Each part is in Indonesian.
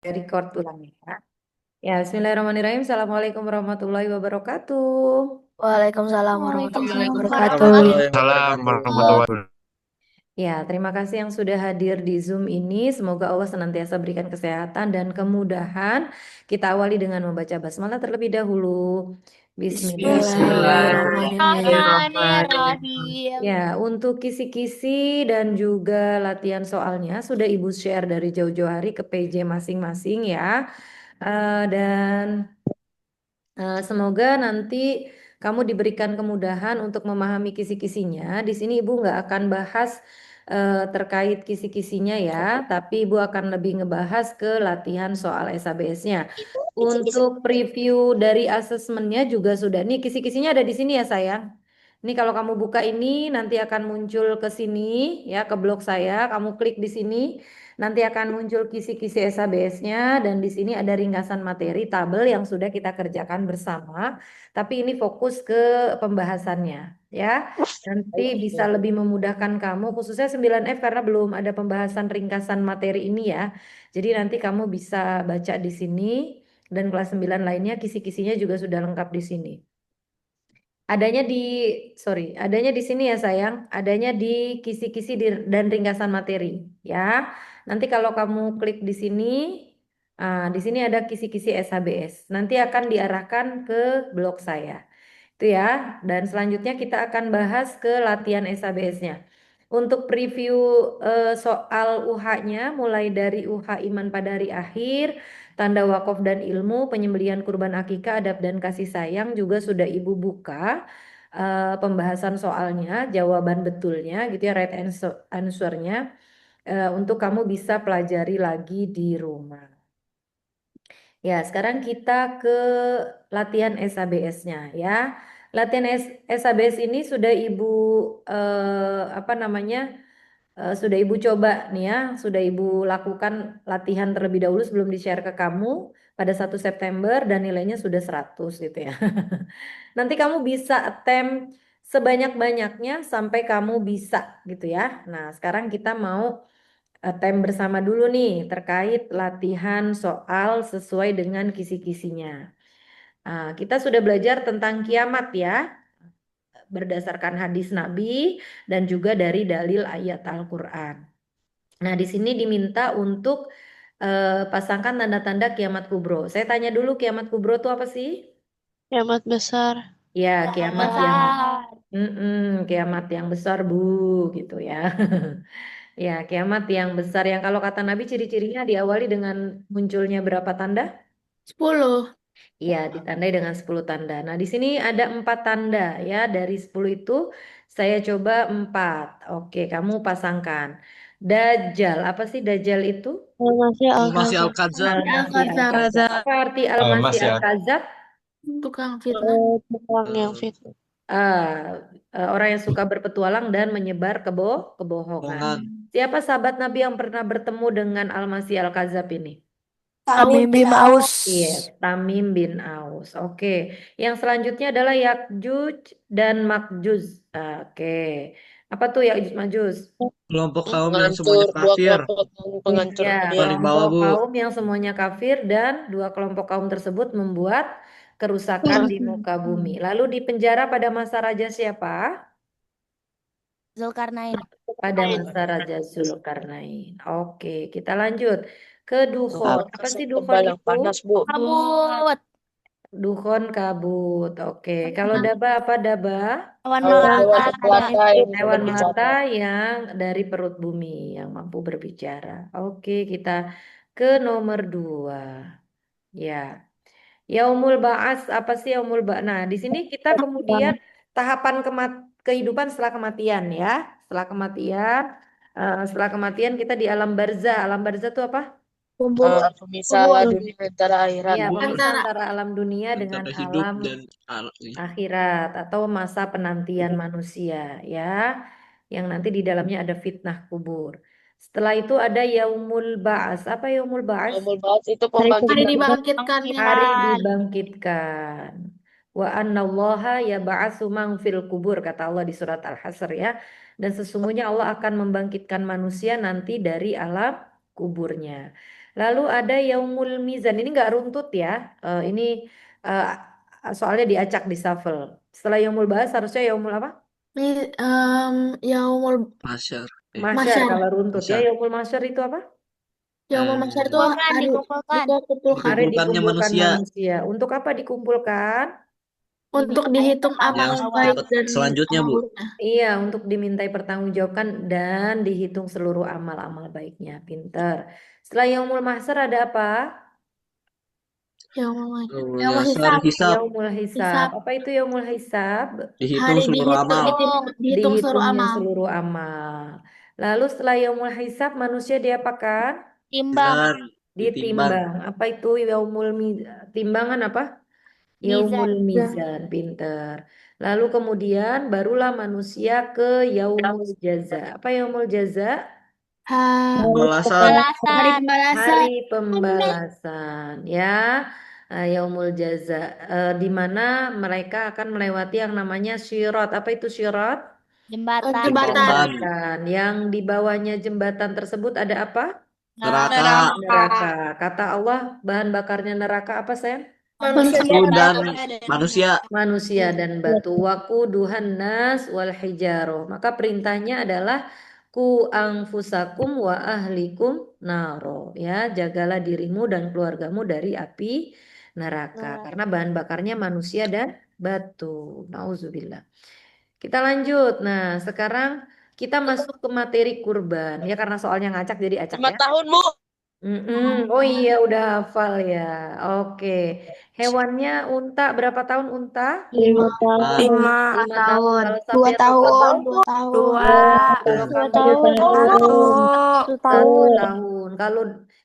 Record ulang ya. Ya, Bismillahirrahmanirrahim. Assalamualaikum warahmatullahi wabarakatuh. Waalaikumsalam warahmatullahi Waalaikumsalam wabarakatuh. warahmatullahi Waalaikumsalam wabarakatuh. warahmatullahi wabarakatuh. Ya, terima kasih yang sudah hadir di Zoom ini. Semoga Allah senantiasa berikan kesehatan dan kemudahan. Kita awali dengan membaca basmalah terlebih dahulu. Bismillahirrahmanirrahim. Bismillahirrahmanirrahim. Bismillahirrahmanirrahim. Ya, untuk kisi-kisi dan juga latihan soalnya sudah Ibu share dari jauh-jauh hari ke PJ masing-masing ya. Dan semoga nanti kamu diberikan kemudahan untuk memahami kisi-kisinya. Di sini Ibu nggak akan bahas terkait kisi-kisinya ya, tapi Ibu akan lebih ngebahas ke latihan soal SABS-nya. Untuk preview dari asesmennya juga sudah. Nih kisi-kisinya ada di sini ya sayang. Ini kalau kamu buka ini nanti akan muncul ke sini ya ke blog saya. Kamu klik di sini. Nanti akan muncul kisi-kisi SABS-nya dan di sini ada ringkasan materi tabel yang sudah kita kerjakan bersama. Tapi ini fokus ke pembahasannya ya. Nanti bisa lebih memudahkan kamu khususnya 9F karena belum ada pembahasan ringkasan materi ini ya. Jadi nanti kamu bisa baca di sini dan kelas 9 lainnya kisi-kisinya juga sudah lengkap di sini. Adanya di, adanya di sini ya sayang, adanya di kisi-kisi dan ringkasan materi ya. Nanti kalau kamu klik di sini ada kisi-kisi SHBS. Nanti akan diarahkan ke blog saya. Itu ya. Dan selanjutnya kita akan bahas ke latihan SHBS-nya. Untuk preview soal UH-nya mulai dari UH iman pada hari akhir, tanda wakaf dan ilmu, penyembelihan kurban akikah, adab dan kasih sayang juga sudah Ibu buka pembahasan soalnya, jawaban betulnya gitu ya, right answer-nya untuk kamu bisa pelajari lagi di rumah. Ya, sekarang kita ke latihan SABS-nya ya. Latihan SABS ini sudah Ibu apa namanya? Sudah Ibu coba nih ya, sudah Ibu lakukan latihan terlebih dahulu sebelum di-share ke kamu pada 1 September dan nilainya sudah 100 gitu ya. Nanti kamu bisa attempt sebanyak-banyaknya sampai kamu bisa gitu ya. Nah, sekarang kita mau attempt bersama dulu nih terkait latihan soal sesuai dengan kisi-kisinya. Kita sudah belajar tentang kiamat ya, berdasarkan hadis Nabi dan juga dari dalil ayat Al-Quran. Nah, di sini diminta untuk pasangkan tanda-tanda kiamat kubro. Saya tanya dulu kiamat kubro itu apa sih? Kiamat besar. Ya, kiamat yang Besar. kiamat yang besar Bu gitu ya. Ya, kiamat yang besar yang kalau kata Nabi ciri-cirinya diawali dengan munculnya berapa tanda? 10. Iya, ditandai dengan 10 tanda. Nah, di sini ada 4 tanda ya. Dari 10 itu saya coba 4. Oke, kamu pasangkan. Dajjal, apa sih Dajjal itu? Masih Masih Al-Kazam. Al-Qadzab. Al-Masih Al-Qadzab. Al-Kadzab. Apa arti Al-Masih Masih Al. Al-Kadzab? Tukang fitnah. Tukang yang fitnah. Orang yang suka berpetualang dan menyebar kebohongan. Omongan. Siapa sahabat Nabi yang pernah bertemu dengan Al-Masih Al-Kadzab ini? Tamim bin Aus. Iya, Tamim bin Aus. Oke. Yang selanjutnya adalah Yakjuj dan Makjuz. Oke. Apa tuh Yakjuj Makjuz? Kelompok kaum yang Penghancur, semuanya dua kafir. kelompok penghancur Ya, dunia. Paling bawah, kelompok Bu. kaum yang semuanya kafir dan dua kelompok kaum tersebut membuat kerusakan di muka bumi. Lalu di penjara pada masa raja siapa? Zulkarnain. Pada masa Raja Zulkarnain. Oke, kita lanjut ke Dukhon. Apa Asap sih Dukhon tebal yang itu? panas, Bu. Kabut. Dukhon kabut. Oke, kalau daba apa daba? Awan Hewan melata. melata yang Hewan melata berbicara. yang dari perut bumi yang mampu berbicara. Oke, kita ke nomor 2. Ya, Yaumul Ba'as apa sih Yaumul Ba'as? Nah, di sini kita kemudian tahapan kehidupan setelah kematian ya. Setelah kematian kita di alam barzah. Alam barzah itu apa? Pemisah dunia antara akhirat. Iya, Kubur pemisah antara alam dunia dengan antara hidup alam dan akhirat atau masa penantian manusia ya, yang nanti di dalamnya ada fitnah kubur. Setelah itu ada Yaumul Ba'as. Apa Yaumul Ba'as? Yaumul Ba'ats itu Hari pembangkitan. dibangkitkannya. Hari dibangkitkan. Wa annallaha yab'atsu man fil kubur kata Allah di surat Al-Hasyr ya. Dan sesungguhnya Allah akan membangkitkan manusia nanti dari alam kuburnya. Lalu ada yaumul mizan. Ini nggak runtut ya. Ini eh, soalnya diacak di shuffle. Setelah yaumul ba'ats harusnya yaumul apa? Yaumul Masyar. Mahsyar Masyar. kalau runtut ya. Masyar. Yaumul mahsyar itu apa? Yaumul Masyar itu Dikumpulkan, hari dikumpulkan. dikumpulkan Hari Dikumpulkannya dikumpulkan manusia manusia. Untuk apa dikumpulkan? untuk dihitung amal yang baik dapat dan selanjutnya, amal Bu. buruknya. Iya, untuk dimintai pertanggungjawaban dan dihitung seluruh amal-amal baiknya. Pinter. Setelah yaumul mahsyar ada apa? Yaumul Masyar hisab. hisab. Yaumul hisab. Hisab. Apa itu yaumul hisab? Dihitung Hari seluruh amal. dihitung seluruh Dihitungnya amal. seluruh amal. Lalu setelah yaumul hisab manusia diapakan? Timbang. Dan ditimbang. Ditimbang. Apa itu timbangan apa? Yaumul Mizan. mizan. Pinter. Lalu kemudian barulah manusia ke yaumul jaza. Apa yaumul jaza? Pembalasan. Hari Balasan. pembalasan. Hari pembalasan ya. Yaumul jaza, di mana mereka akan melewati yang namanya syirat. Apa itu syirat? Jembatan. Jembatan. Jembatan. Yang di bawahnya jembatan tersebut ada apa? Neraka. Neraka. Kata Allah, bahan bakarnya neraka apa, Sen? Manusia Itu dan manusia. Manusia dan batu. Waquduhan nas wal hijaroh. Maka perintahnya adalah ku angfusakum wa ahlikum naro. Ya, jagalah dirimu dan keluargamu dari api neraka. Karena bahan bakarnya manusia dan batu. Nauzubillah. Kita lanjut. Nah, sekarang kita masuk ke materi kurban. Ya, karena soalnya ngacak jadi acak 5 ya. tahun, Bu. Oh iya, udah hafal ya. Oke. Hewannya unta, berapa tahun unta? 5 tahun. 5 tahun. Kalau sapi 2 atau tahun. kerbau? 2 tahun. Kalau kambing tahun. atau 1 1 tahun. tahun. Kalau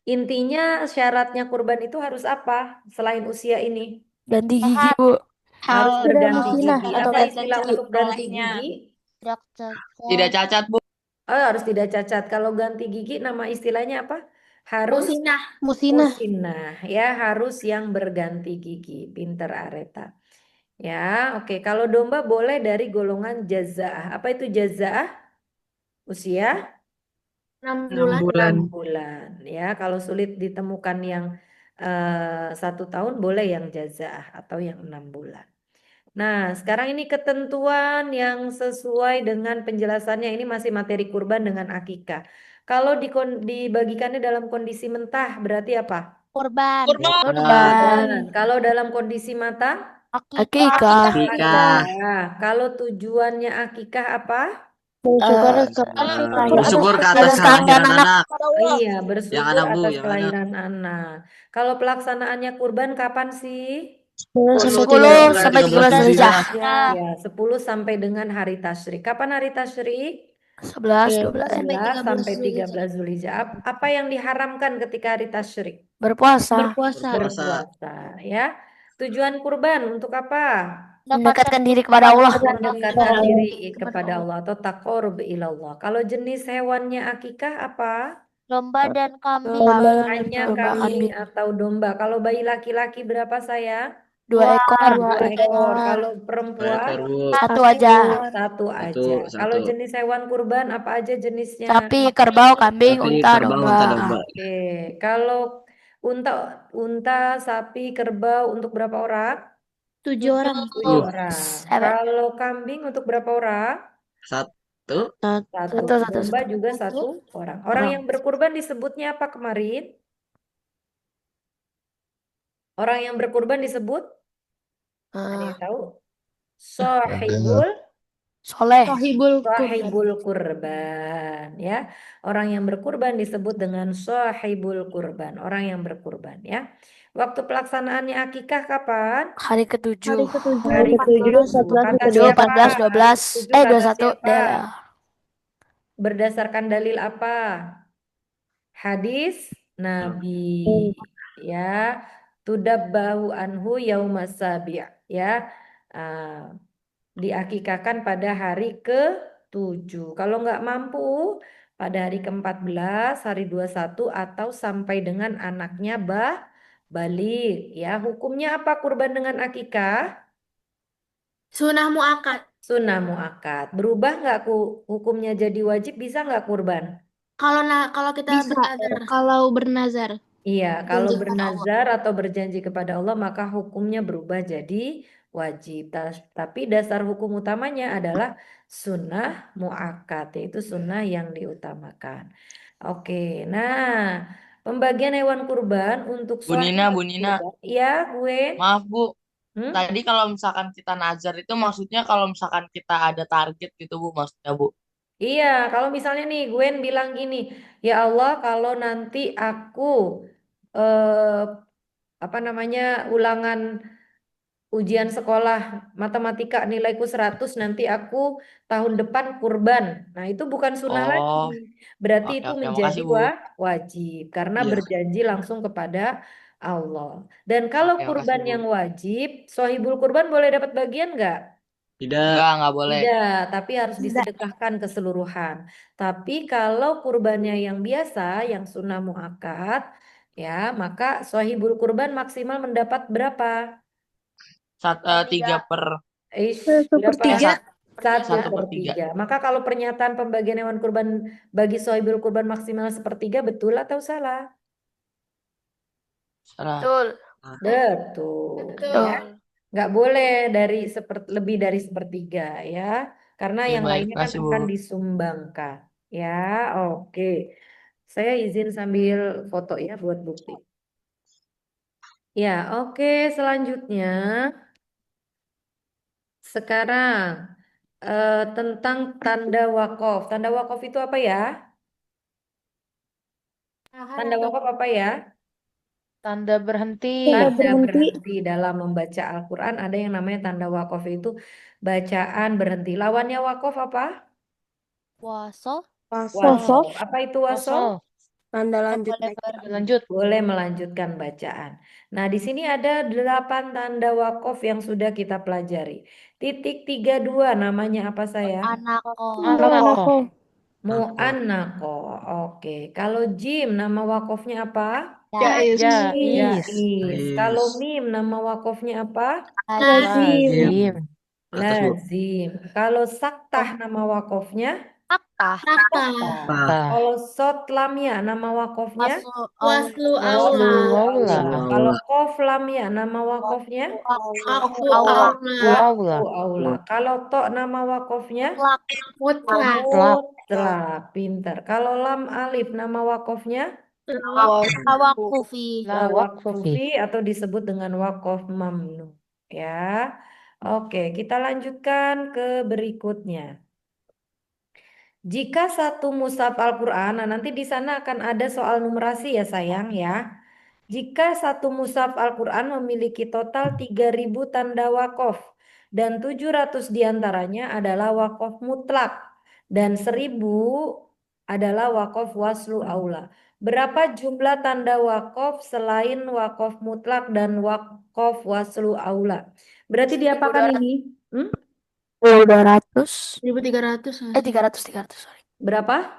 intinya syaratnya kurban itu harus apa? Selain usia ini. Ganti gigi, Bu. Harus berganti musnah gigi. atau Apa cacat. istilah untuk ganti gigi? Tidak cacat, Bu. Oh, harus tidak cacat. Kalau ganti gigi nama istilahnya apa? Harus Musinah. musinah ya, harus yang berganti gigi. Pinter Areta. Ya, oke. Kalau domba boleh dari golongan jazaah. Apa itu jazaah? Usia 6 bulan. 6 bulan. Ya, kalau sulit ditemukan yang 1 tahun boleh yang jazaah atau yang 6 bulan. Nah, sekarang ini ketentuan yang sesuai dengan penjelasannya. Ini masih materi kurban dengan akikah. Kalau dibagikannya dalam kondisi mentah berarti apa? Kurban. Kurban. Kalau dalam kondisi matang? Akikah. Akikah. Kalau tujuannya akikah apa? Bersyukur ke atas kelahiran anak. Iya, bersyukur Yang anak, Bu, atas yang kelahiran anak. Kalau pelaksanaannya kurban kapan sih? 10 sampai 13 Zulhijjah. Ya, 10 sampai dengan hari tasyrik. Kapan hari tasyrik? 11, 12. 11 sampai 13 Zulhijjah. Apa yang diharamkan ketika hari tasyrik? Berpuasa. Berpuasa. Berpuasa, ya. Tujuan kurban untuk apa? Mendekatkan diri kepada Allah. Mendekatkan diri kepada Allah atau taqarrub ilallah. Kalau jenis hewannya akikah apa? Domba dan kambing. Hanya kambing atau domba. Kalau bayi laki-laki berapa saya? 2 ekor. 2 ekor. Kalau Dua perempuan ekor, Bu. 1 aja. satu aja. Satu. Kalau jenis hewan kurban apa aja jenisnya? Sapi, kerbau, kambing, Sapi, unta, kerbau, domba. unta, domba. Oke. Kalau unta, sapi, kerbau untuk berapa orang? 7 orang. 7 orang. Seven. Kalau kambing untuk berapa orang? Satu. Satu. Satu. Domba juga 1 orang. Orang yang berkurban disebutnya apa kemarin? Orang yang berkurban disebut? Ada yang tahu? Sohibul Soleh. Sahibul kurban ya. Orang yang berkurban disebut dengan sahibul kurban, orang yang berkurban ya. Waktu pelaksanaannya akikah kapan? Hari ke-7. Hari ke-7. Kata 7, siapa? 14, 12. 7 kata 21. siapa? Berdasarkan dalil apa? Hadis Nabi ya. Tudabbahu anhu yaumas sabi' ya. Diakikahkan pada hari ke-7. Kalau nggak mampu pada hari ke-14, hari 21 atau sampai dengan anaknya balik ya. Hukumnya apa kurban dengan akikah? Sunah muakkad. Sunnah muakkad. Berubah nggak hukumnya jadi wajib, bisa nggak kurban? Kalau kita bernazar. Kalau bernazar. Iya, kalau Janji kepada Allah. bernazar atau berjanji kepada Allah maka hukumnya berubah jadi wajib. Tapi dasar hukum utamanya adalah sunnah muakkad, yaitu sunnah yang diutamakan. Oke, nah pembagian hewan kurban untuk Bu Nina, sahibul Bu Nina. kurban. Ya, gue. Maaf Bu, Hmm? tadi kalau misalkan kita nazar itu maksudnya kalau misalkan kita ada target gitu Bu, maksudnya Bu. Iya, kalau misalnya nih Gwen bilang gini, ya Allah, kalau nanti aku eh, apa namanya ulangan ujian sekolah matematika nilaiku 100 nanti aku tahun depan kurban. Nah, itu bukan sunnah lagi. Oh, Berarti oke itu oke, menjadi makasih Bu. wajib karena Iya. berjanji langsung kepada Allah. Dan kalau Oke, makasih kurban Bu. yang wajib, sohibul kurban boleh dapat bagian nggak? Tidak. Nggak boleh. Tidak, tapi harus disedekahkan keseluruhan. Tapi kalau kurbannya yang biasa, yang sunnah muakkad, ya, maka sohibul kurban maksimal mendapat berapa? 3/. Berapa? Eh, sat- Satu 1/3. 1/3. Maka kalau pernyataan pembagian hewan kurban bagi sohibul kurban maksimal sepertiga, betul atau salah? Salah. Betul. Betul. Betul. Ya. Nggak boleh dari lebih dari sepertiga ya, karena Ya yang baik, lainnya kan makasih Bu. akan disumbangkan. Ya, oke. Saya izin sambil foto ya buat bukti. Ya, oke. Selanjutnya, sekarang tentang tanda wakaf. Tanda wakaf itu apa ya? Tanda wakaf apa ya? Tanda berhenti. Tanda berhenti dalam membaca Al-Quran ada yang namanya tanda wakaf itu bacaan berhenti. Lawannya wakaf apa? Waso. Wasof. Apa itu wasof? Kosong. Tanda Yang boleh Lanjut. Boleh melanjutkan bacaan. Nah, di sini ada 8 tanda wakaf yang sudah kita pelajari. Titik 32 namanya apa saya? Anako. Anako. Mu'annako. Oke. Kalau jim nama wakafnya apa? Jais. Jais. Jais. Kalau mim nama wakafnya apa? Lazim. Atas Bu. Lazim. Kalau saktah nama wakafnya? Fakta. Fakta. Kalau sot lamia nama wakafnya? Waslu Waslu aula. aula. Kalau kof lamia nama wakafnya? Aku Aula. aula. Aula. Aula. Kalau to nama wakafnya? Mutlak. Mutlak. Pinter. Kalau lam alif nama wakafnya? Tawakufi. Lawak Kufi atau disebut dengan wakaf mamnu. Ya. Oke, kita lanjutkan ke berikutnya. Jika satu mushaf Al-Quran, nah nanti di sana akan ada soal numerasi ya sayang ya. Jika satu mushaf Al-Quran memiliki total 3.000 tanda wakaf dan 700 diantaranya adalah wakaf mutlak dan 1.000 adalah wakaf waslu aula. Berapa jumlah tanda wakaf selain wakaf mutlak dan wakaf waslu aula? Berarti diapakan ini? 200. 1.300. 300. Sorry. Berapa?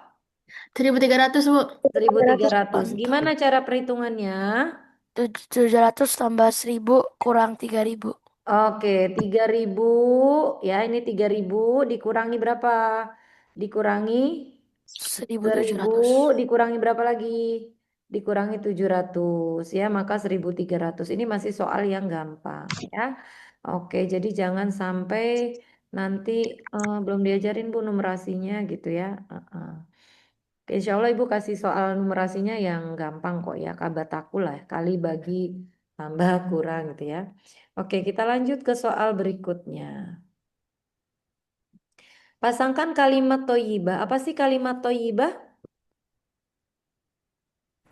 1.300, Bu. 1.300. Gimana cara perhitungannya? 700 tambah 1.000 kurang 3.000. Oke, 3.000 ya, ini 3.000 dikurangi berapa? Dikurangi 1.000 1.700. dikurangi berapa lagi? Dikurangi 700 ya, maka 1.300. Ini masih soal yang gampang ya. Oke, jadi jangan sampai nanti belum diajarin Bu numerasinya gitu ya. Oke, insya Allah Ibu kasih soal numerasinya yang gampang kok ya, kabataku lah, kali bagi tambah kurang gitu ya. Oke, kita lanjut ke soal berikutnya. Pasangkan kalimat toyibah. Apa sih kalimat toyibah?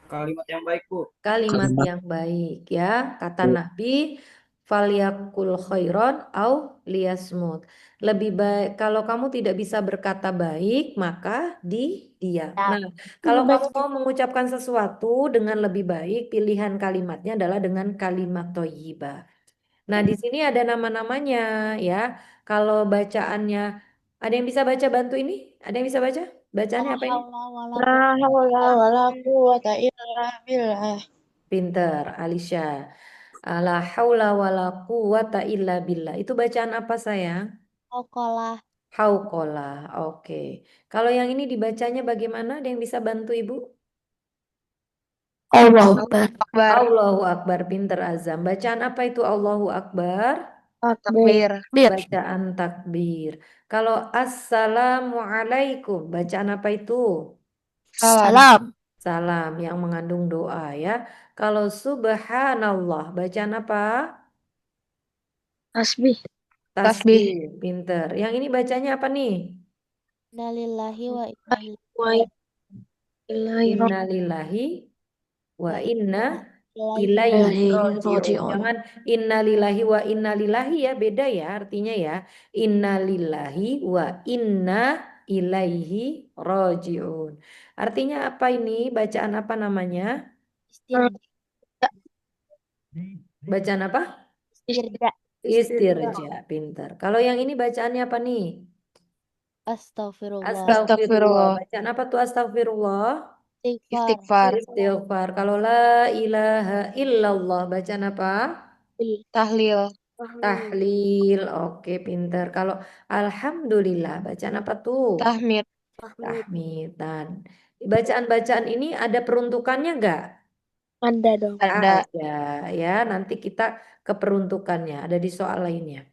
Kalimat yang baik, Bu. Kalimat yang baik ya. Kata Nabi, falyakul khairon au liyasmut. Lebih baik kalau kamu tidak bisa berkata baik, maka diam. Nah, kalau kamu mau mengucapkan sesuatu dengan lebih baik, pilihan kalimatnya adalah dengan kalimat toyibah. Nah, di sini ada nama-namanya ya. Kalau bacaannya, ada yang bisa baca bantu ini? Ada yang bisa baca? Bacaannya apa ini? La haula wala quwata illa billah. Pinter, Alisha. La haula wala quwata illa billah. Itu bacaan apa sayang? Okolah. Hauqolah. Oke. Kalau yang ini dibacanya bagaimana? Ada yang bisa bantu Ibu? Allahu Akbar. Akbar. Allahu Akbar, pinter Azam. Bacaan apa itu Allahu Akbar? Takbir. Bir. Bacaan takbir. Kalau Assalamualaikum, bacaan apa itu? Salam. Salam. Salam yang mengandung doa ya. Kalau Subhanallah, bacaan apa? Tasbih. Tasbih. Tasbih, pinter. Yang ini bacanya apa nih? Innalillahi wa inna Innalillahi wa inna ilaihi ilaihi Ilaihi roji'un. roji'un. Jangan innalillahi wa innalillahi ya, beda ya artinya ya. Innalillahi wa inna ilaihi roji'un. Artinya apa ini? Bacaan apa namanya? istirja. Bacaan apa? Istirja. Istirja, pinter. Kalau yang ini bacaannya apa nih? Astagfirullah. Astagfirullah. Bacaan apa tuh astagfirullah? Istighfar. Istighfar. Kalau la ilaha illallah, bacaan apa? Tahlil. Tahlil. Oke, pinter. Kalau alhamdulillah, bacaan apa tuh? Tahmid. Tahmidan. Bacaan-bacaan ini ada peruntukannya nggak? Ada dong. Ada. Ada ya. Nanti kita ke peruntukannya. Ada di soal lainnya.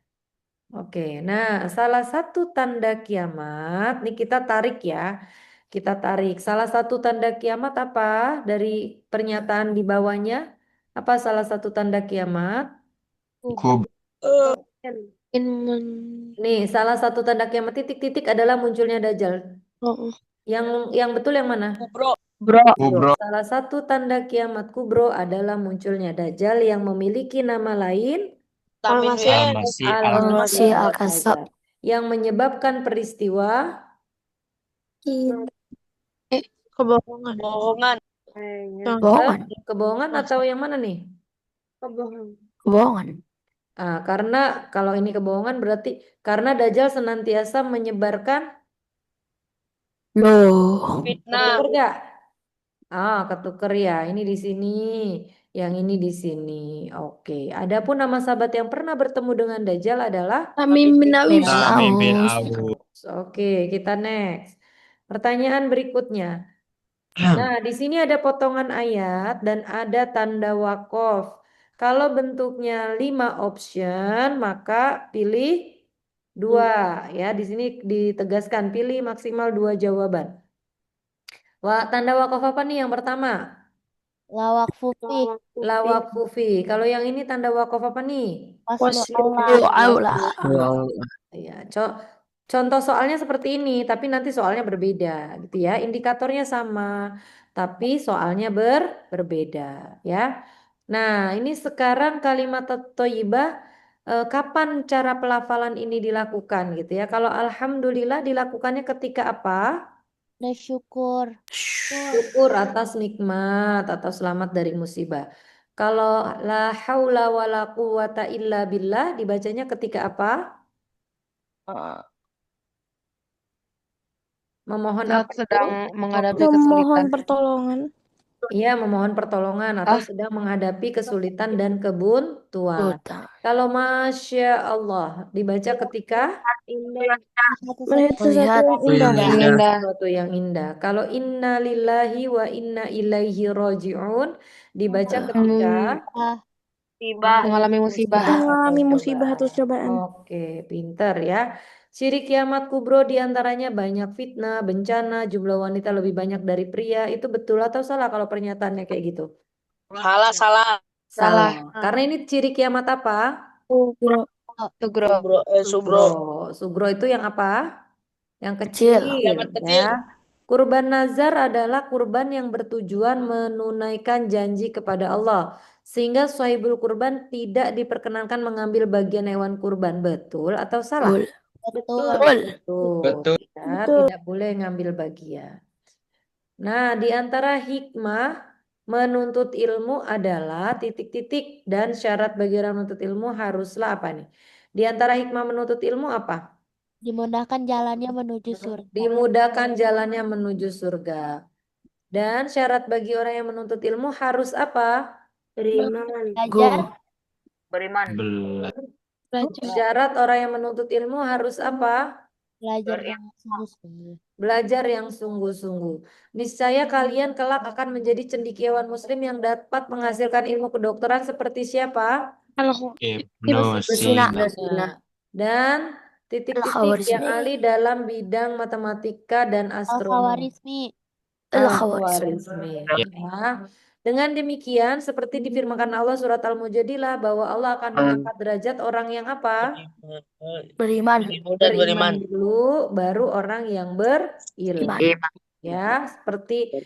Oke, nah salah satu tanda kiamat, nih kita tarik ya. Kita tarik. Salah satu tanda kiamat apa? Dari pernyataan di bawahnya. Apa salah satu tanda kiamat? Nih, salah satu tanda kiamat titik-titik adalah munculnya Dajjal. Yang betul yang mana? Bro. Kubro. Salah satu tanda kiamat kubro adalah munculnya Dajjal yang memiliki nama lain Al-Masih Al-Masih Al-Kazzab. Al-Kazzab. Yang menyebabkan peristiwa Kebohongan. Bohongan. kebohongan atau yang mana nih? Bohongan. Karena kalau ini kebohongan berarti karena Dajjal senantiasa menyebarkan Loh. Fitnah. ketuker nggak? Ketuker ya. Ini di sini, yang ini di sini. Oke. Adapun nama sahabat yang pernah bertemu dengan Dajjal adalah Tamim bin Aus. Tamim bin Aus. Aus. Oke, kita next. Pertanyaan berikutnya. Nah, di sini ada potongan ayat dan ada tanda wakof. Kalau bentuknya 5 option, maka pilih 2 ya. Di sini ditegaskan pilih maksimal 2 jawaban. Tanda wakof apa nih yang pertama? Lawak fufi. Lawak fufi. Kalau yang ini tanda wakof apa nih? Waslu Lu Allah. aula. Ya, contoh soalnya seperti ini, tapi nanti soalnya berbeda gitu ya. Indikatornya sama, tapi soalnya berbeda ya. Nah, ini sekarang kalimat thayyibah kapan cara pelafalan ini dilakukan gitu ya. Kalau alhamdulillah dilakukannya ketika apa? Bersyukur. Syukur atas nikmat atau selamat dari musibah. Kalau la haula wala quwata illa billah dibacanya ketika apa? Memohon Saat apa sedang itu? menghadapi kesulitan. pertolongan. Iya, memohon pertolongan atau sedang menghadapi kesulitan dan kebuntuan. Utang. Kalau Masya Allah dibaca ketika Melihat indah. sesuatu yang indah. Kalau inna lillahi wa inna ilaihi roji'un dibaca ketika Mengalami musibah. Mengalami musibah atau cobaan. Oke, pinter ya. Ciri kiamat kubro diantaranya banyak fitnah, bencana, jumlah wanita lebih banyak dari pria. Itu betul atau salah kalau pernyataannya kayak gitu? Salah. Salah. Karena ini ciri kiamat apa? Sugro. Sugro. Sugro itu yang apa? Yang Kecil. kecil, Kiamat kecil. ya. Kurban nazar adalah kurban yang bertujuan menunaikan janji kepada Allah. Sehingga sahibul kurban tidak diperkenankan mengambil bagian hewan kurban. Betul atau salah? Betul. Betul. Ya, tidak boleh ngambil bagian. Nah, di antara hikmah menuntut ilmu adalah titik-titik dan syarat bagi orang menuntut ilmu haruslah apa nih? Di antara hikmah menuntut ilmu apa? Dimudahkan jalannya menuju surga. Dimudahkan jalannya menuju surga. Dan syarat bagi orang yang menuntut ilmu harus apa? Belajar. Bel- Syarat orang yang menuntut ilmu harus apa? Belajar dengan sungguh-sungguh. Belajar yang sungguh-sungguh. Niscaya kalian kelak akan menjadi cendekiawan muslim yang dapat menghasilkan ilmu kedokteran seperti siapa? Ibnu Sina. Sina. Nah, dan titik-titik yang Al-Khawarizmi. ahli dalam bidang matematika dan astronomi. Al-Khawarizmi. Al-Khawarizmi. Ya. Dengan demikian, seperti difirmankan Allah surat Al-Mujadilah bahwa Allah akan mengangkat derajat orang yang apa? Beriman. Beriman dulu, baru orang yang berilmu. Ya, seperti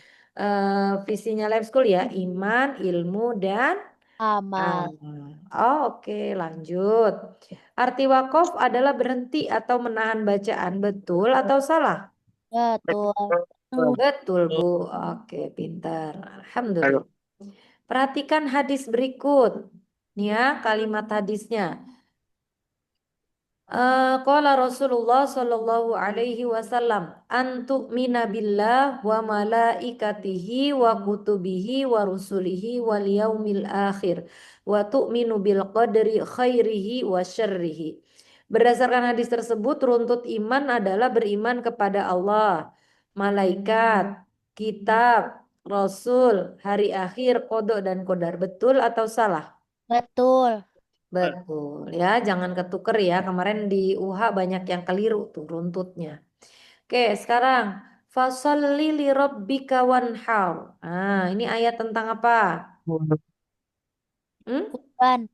visinya Lab School ya, iman, ilmu, dan Amal. Oke, lanjut. Arti wakaf adalah berhenti atau menahan bacaan, betul atau salah? Betul. Betul, Bu. Oke, pintar. Alhamdulillah. Perhatikan hadis berikut. Nih ya, kalimat hadisnya. Qala Rasulullah sallallahu alaihi wasallam antu'mina billah wa malaikatihi wa kutubihi wa rusulihi wal yaumil akhir wa tu'minu bil qadri khairihi wa syarrihi. Berdasarkan hadis tersebut, runtut iman adalah beriman kepada Allah, malaikat, kitab, rasul, hari akhir, qada dan qadar. Betul atau salah? Betul. Betul ya, jangan ketuker ya. Kemarin di UH banyak yang keliru tuh runtutnya. Oke, sekarang fasolli li rabbika wanhar. Nah, ini ayat tentang apa? Hmm? Kurban.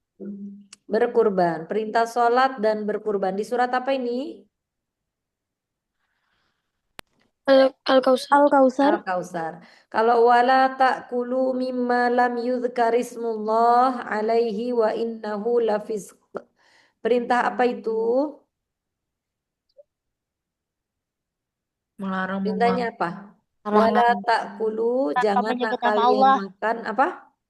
Berkurban, perintah sholat dan berkurban. Di surat apa ini? Al-Kausar. Al-Kautsar. Kalau wala ta'kulu mimma lam yudhkarismullah alaihi wa innahu lafisq. Perintah apa itu? Melarang Perintahnya apa? Larangan Wala ta'kulu, tanpa janganlah menyebut nama kalian Allah. makan apa?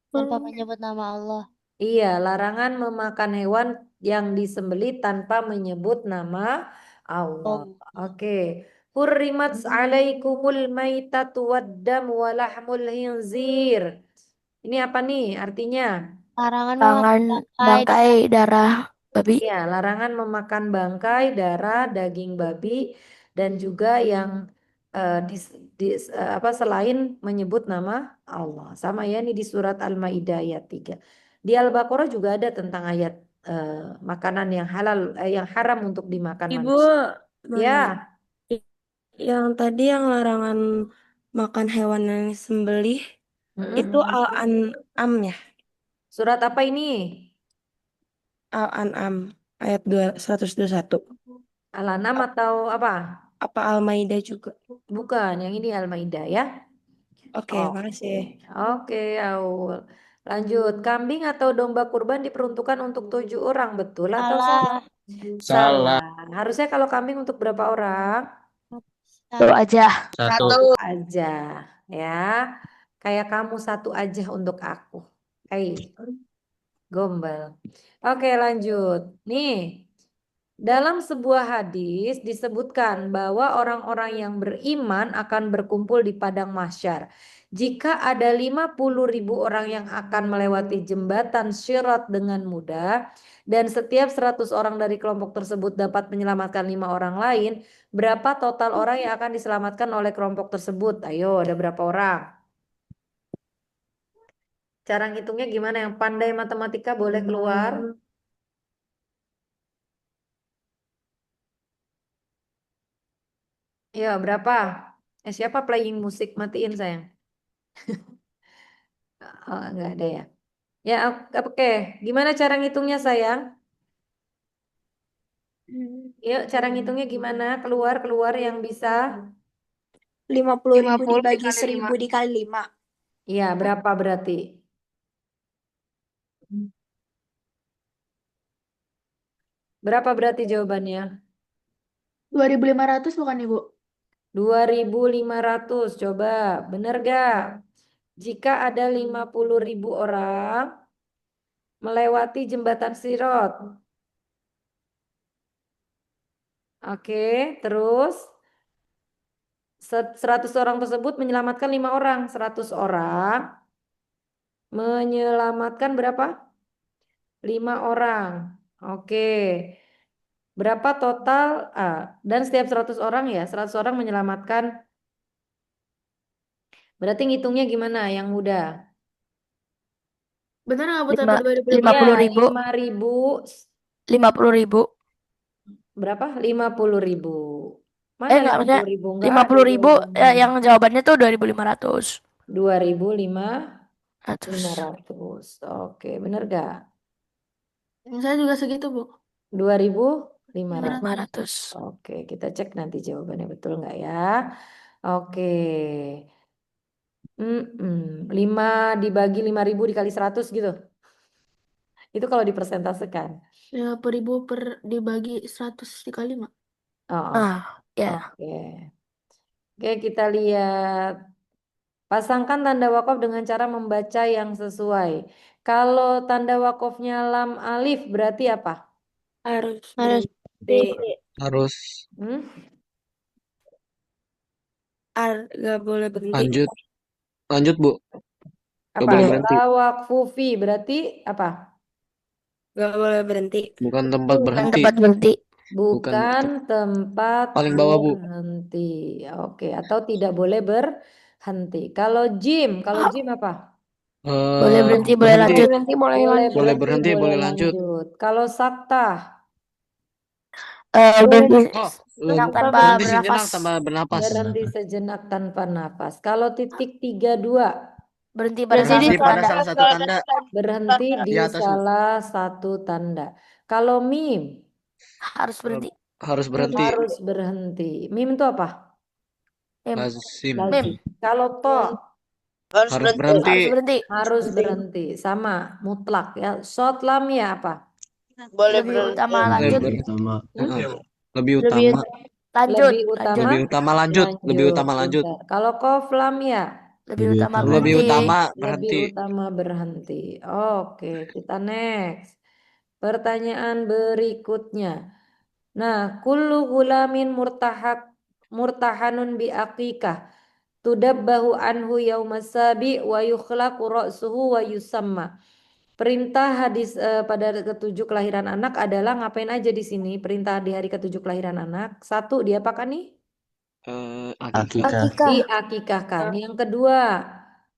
Tanpa menyebut nama Allah. Iya, larangan memakan hewan yang disembelih tanpa menyebut nama Allah. Oh. Oke. Hurrimat alaikumul maitatu waddam wa lahmul khinzir. Ini apa nih artinya? Larangan Tangan memakan bangkai darah babi. Iya, larangan memakan bangkai, darah, daging babi, dan juga yang selain menyebut nama Allah. Sama ya ini di surat Al-Maidah ayat 3. Di Al-Baqarah juga ada tentang ayat makanan yang halal, yang haram untuk dimakan Ibu, manusia. Ya, yang tadi yang larangan makan hewan yang sembelih itu Al-An'am ya? surat apa ini? Al-An'am ayat 121. Al-An'am atau apa? Apa Al-Maidah juga? Bukan, yang ini Al-Maidah ya. Oke, makasih. Oke, Aul. Lanjut, kambing atau domba kurban diperuntukkan untuk 7 orang, betul atau salah? Salah. Harusnya kalau kambing untuk berapa orang? Satu aja. Satu. Aja, ya. Kayak kamu satu aja untuk aku. Gombal. Oke, lanjut. Nih, dalam sebuah hadis disebutkan bahwa orang-orang yang beriman akan berkumpul di padang mahsyar. Jika ada 50.000 orang yang akan melewati jembatan Sirat dengan mudah dan setiap 100 orang dari kelompok tersebut dapat menyelamatkan 5 orang lain, berapa total orang yang akan diselamatkan oleh kelompok tersebut? Ayo, ada berapa orang? Cara ngitungnya gimana? Yang pandai matematika boleh keluar. Ya, berapa? Siapa playing musik? Matiin sayang. Oh, enggak ada ya. Ya, oke. Gimana cara ngitungnya sayang? Yuk, cara ngitungnya gimana? Keluar yang bisa. 50.000 dibagi 1.000 dikali 5. Iya, berapa berarti? Berapa berarti jawabannya? 2.500 bukan Ibu? 2.500. Coba, bener gak? Jika ada 50.000 orang melewati jembatan Sirat. Oke, terus 100 orang tersebut menyelamatkan 5 orang. 100 orang menyelamatkan berapa? 5 orang. Oke. Berapa total dan setiap 100 orang ya, 100 orang menyelamatkan. Berarti ngitungnya gimana yang mudah? Bener nggak Bu Lima, tapi 2000? lima Ya, puluh ribu, 5.000 50.000. berapa? 50.000. Mana Enggak, lima maksudnya puluh ribu? Enggak lima ada puluh ribu jawabannya. yang jawabannya tuh 2.500. 2.500. Oke, bener gak? Yang saya juga segitu Bu. 2.500. 500. Oke, kita cek nanti jawabannya betul nggak ya? Oke. 5 dibagi 5.000 dikali 100 gitu. Itu kalau dipersentasekan. 50.000 per dibagi 100 dikali 5. Oh, Ya. oke. Oke, kita lihat. Pasangkan tanda wakaf dengan cara membaca yang sesuai. Kalau tanda wakafnya lam alif berarti apa? Harus Harus berhenti. Harus Hmm? Gak boleh berhenti. lanjut. Lanjut, Bu. Gak Apa? boleh berhenti. La wakfufi berarti apa? Gak boleh berhenti. Bukan tempat Kan berhenti. tempat berhenti. Bukan Bukan tempat paling bawah, Bu. berhenti. Oke, atau tidak boleh berhenti. Kalau jim apa? Boleh berhenti, boleh Berhenti. lanjut. Berhenti boleh Boleh lanjut. Boleh berhenti, berhenti, boleh boleh lanjut. lanjut. Kalau saktah, Berhenti Oh, sejenak tanpa berhenti bernafas. sejenak tanpa bernapas. berhenti sejenak tanpa nafas. Kalau titik 32, Berhenti pada Berhenti salah di Berhenti satu pada tanda. salah satu tanda berhenti di di atas, Bu. salah satu tanda. Kalau mim, Harus berhenti. Harus berhenti. harus berhenti. Mim itu apa? Mim. Lazim. Lazim. Kalau to, Harus Harus berhenti. berhenti. Harus berhenti. harus berhenti. Sama, mutlak ya. Short lam ya apa? Boleh Lebih berhenti. utama lanjut. Lebih Lebih utama. Lanjut. Lebih utama Lanjut. Lebih utama lanjut. Lebih lanjut. utama lanjut. Pintar. Kalau qaf lam ya? Lebih utama Lebih berhenti. utama Lebih berhenti. utama berhenti. Oke, kita next. Pertanyaan berikutnya. Nah, kullu gulamin murtahanun bi aqiqah. Tudabbahu anhu yaumas sabi wa yukhlaqu ra'suhu wa yusamma. Perintah hadis pada ketujuh kelahiran anak adalah ngapain aja di sini? Perintah di hari ketujuh kelahiran anak. Satu, diapakan nih? Akikah. Di Diakikahkan. Yang kedua,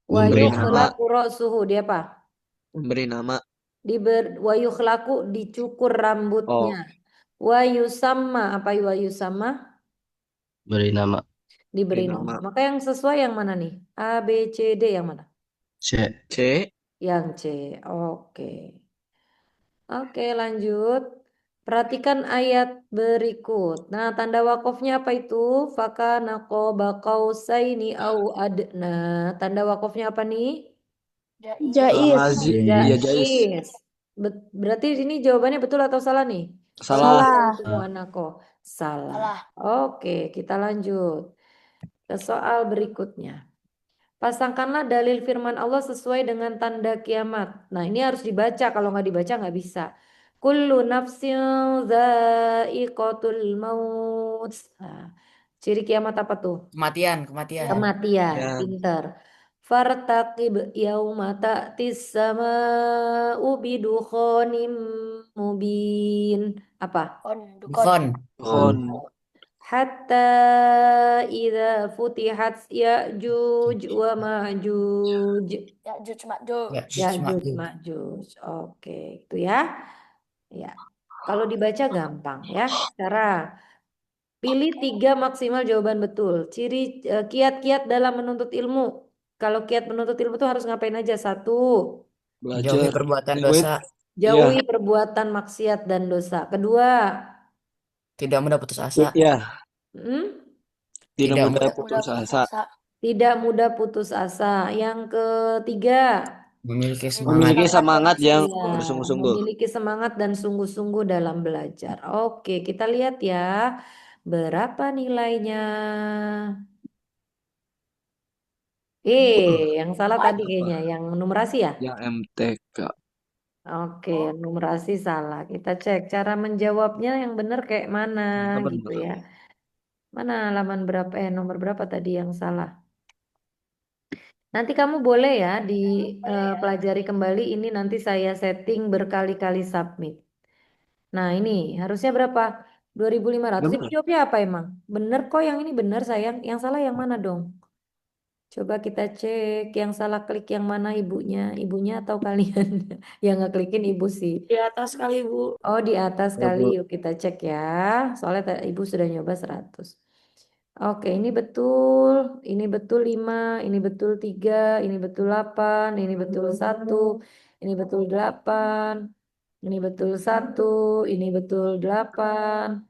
wa Memberi nama. yukhlaqu ra'suhu, dia apa? Memberi nama. Wa yukhlaqu dicukur rambutnya. Wa yusamma, apa wa yusamma? Beri nama. Diberi Beri nama. nama. Maka yang sesuai yang mana nih? A, B, C, D yang mana? C. C. Yang C. Oke. Oke, lanjut. Perhatikan ayat berikut. Nah, tanda wakofnya apa itu? Fakana qaba qausaini au adna. Tanda wakofnya apa nih? Jais. Iya, Jais. Jais. Berarti ini jawabannya betul atau salah nih? Salah. Tunggu anakku. Salah. Salah. Oke, kita lanjut ke soal berikutnya. Pasangkanlah dalil firman Allah sesuai dengan tanda kiamat. Nah, ini harus dibaca. Kalau nggak dibaca nggak bisa. Kullu nafsin dha'iqatul maut. Nah, ciri kiamat apa tuh? Kematian. Kematian. Ya. Pinter. Fartaqib yauma ta'tis sama'u bidukhanim mubin. Apa? Dukon. Kon. Hatta idza futihat Ya'juj wa Ma'juj. Ya'juj Ma'juj. Ya'juj Ma'juj. Oke, itu ya. Ya. Kalau dibaca gampang ya. Cara pilih 3 maksimal jawaban betul. Ciri kiat-kiat dalam menuntut ilmu. Kalau kiat menuntut ilmu itu harus ngapain aja? Satu, Jauhi Belajar. perbuatan Wait. dosa. jauhi perbuatan maksiat dan dosa. Kedua, Tidak mudah putus asa. Ya. hmm? Tidak Tidak mudah mudah putus asa. Tidak mudah putus asa. Yang ketiga, memiliki semangat. Memiliki semangat yang ya, bersungguh-sungguh. memiliki semangat dan sungguh-sungguh dalam belajar. Oke, kita lihat ya. Berapa nilainya? Yang salah tadi kayaknya, yang numerasi ya? Yang MTK. Oke, yang numerasi salah. Kita cek cara menjawabnya yang benar kayak mana gitu ya. Mana halaman berapa, nomor berapa tadi yang salah? Nanti kamu boleh ya dipelajari kembali ini, nanti saya setting berkali-kali submit. Nah, ini harusnya berapa? 2.500. Ibu Bener. jawabnya apa emang? Bener kok, yang ini bener sayang. Yang salah yang mana dong? Coba kita cek yang salah klik yang mana, ibunya. Ibunya atau kalian? Yang ngeklikin ibu sih. Di atas kali, Bu. Oh, di atas Ya, kali. Bu. Yuk kita cek ya. Soalnya ibu sudah nyoba 100. Oke, ini betul. Ini betul 5. Ini betul 3. Ini betul 8. Ini betul 1. Ini betul 8. Ini betul 1. Ini betul 8.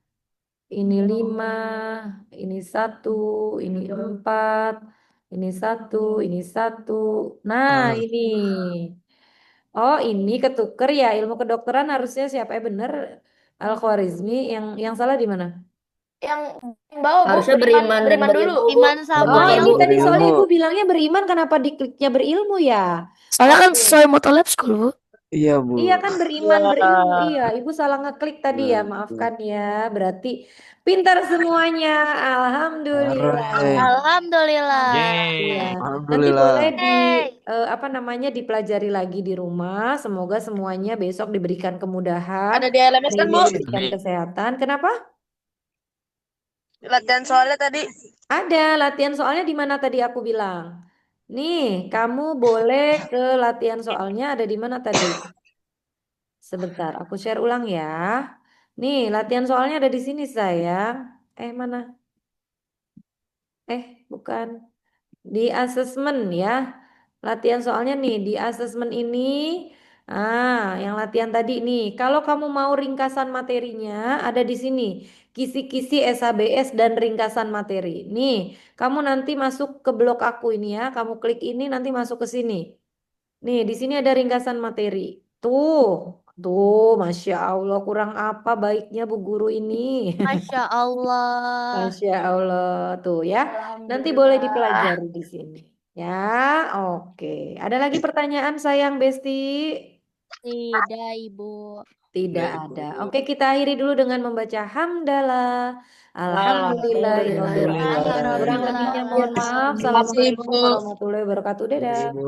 Ini 5. Ini 1. Ini 4. Ini 1. Ini 1. Nah, Ah, ini. Oh, ini ketuker ya. Ilmu kedokteran harusnya siapa bener? Al-Khwarizmi. Yang salah di mana? Yang bawah, Bu. Harusnya beriman dan Beriman dulu. berilmu, Bu. Iman sama Oh, ini ilmu. tadi soalnya berilmu. ibu bilangnya beriman, kenapa dikliknya berilmu ya? Soalnya kan Oke. sesuai moto lab school, Bu. Iya, Bu. Iya kan beriman, berilmu. Iya, ibu salah ngeklik tadi ya. Nah, Maafkan ya. Berarti pintar semuanya. Alhamdulillah. Hore. Alhamdulillah. Iya. Nanti Alhamdulillah. boleh Yeay. apa namanya dipelajari lagi di rumah. Semoga semuanya besok diberikan kemudahan, Ada di LMS hari kan, ini Bu? diberikan kesehatan. Kenapa? Latihan soalnya tadi. Ada latihan soalnya di mana tadi aku bilang. Nih, kamu boleh ke latihan soalnya ada di mana tadi? Sebentar, aku share ulang ya. Nih, latihan soalnya ada di sini sayang. Mana? Bukan. Di asesmen ya. Latihan soalnya nih di asesmen ini. Yang latihan tadi nih. Kalau kamu mau ringkasan materinya ada di sini. Kisi-kisi SHBS dan ringkasan materi. Nih, kamu nanti masuk ke blog aku ini ya. Kamu klik ini nanti masuk ke sini. Nih, di sini ada ringkasan materi. Tuh, Masya Allah, kurang apa baiknya Bu Guru ini. Masya Allah. Masya Allah, tuh ya. Nanti boleh Alhamdulillah. dipelajari di sini. Ya, oke. Ada lagi pertanyaan sayang Besti? Tidak, Ibu. Tidak ada. Oke, kita akhiri dulu dengan membaca hamdalah. Alhamdulillahirobbilalamin. Alhamdulillah. Kurang lebihnya mohon maaf. Terima kasih, Assalamualaikum Bu. warahmatullahi wabarakatuh. Dadah. Bu.